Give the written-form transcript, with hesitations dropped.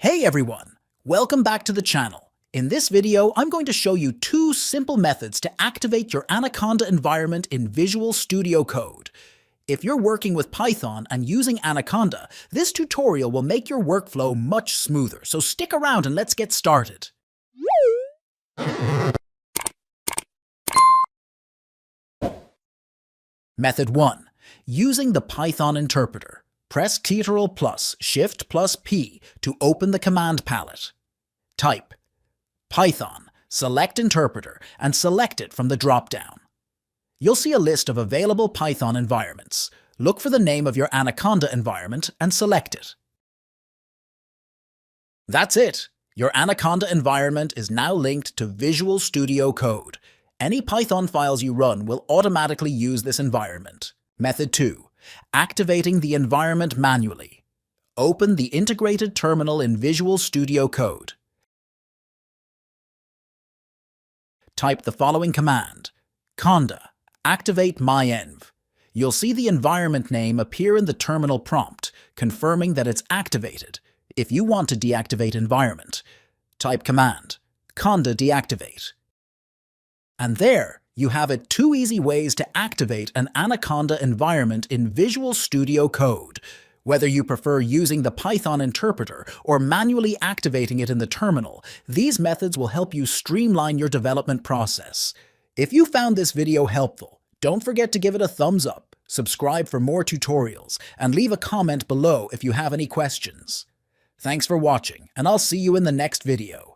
Hey everyone! Welcome back to the channel. In this video, I'm going to show you two simple methods to activate your Anaconda environment in Visual Studio Code. If you're working with Python and using Anaconda, this tutorial will make your workflow much smoother, so stick around and let's get started. Method 1. Using the Python interpreter. Press Ctrl plus Shift plus P to open the command palette. Type Python, select Interpreter, and select it from the drop-down. You'll see a list of available Python environments. Look for the name of your Anaconda environment and select it. That's it! Your Anaconda environment is now linked to Visual Studio Code. Any Python files you run will automatically use this environment. Method 2. Activating the environment manually. Open the integrated terminal in Visual Studio Code. Type the following command: conda, activate myenv. You'll see the environment name appear in the terminal prompt, confirming that it's activated. If you want to deactivate environment, type command conda deactivate. And there, you have it, two easy ways to activate an Anaconda environment in Visual Studio Code. Whether you prefer using the Python interpreter or manually activating it in the terminal, these methods will help you streamline your development process. If you found this video helpful, don't forget to give it a thumbs up, subscribe for more tutorials, and leave a comment below if you have any questions. Thanks for watching, and I'll see you in the next video.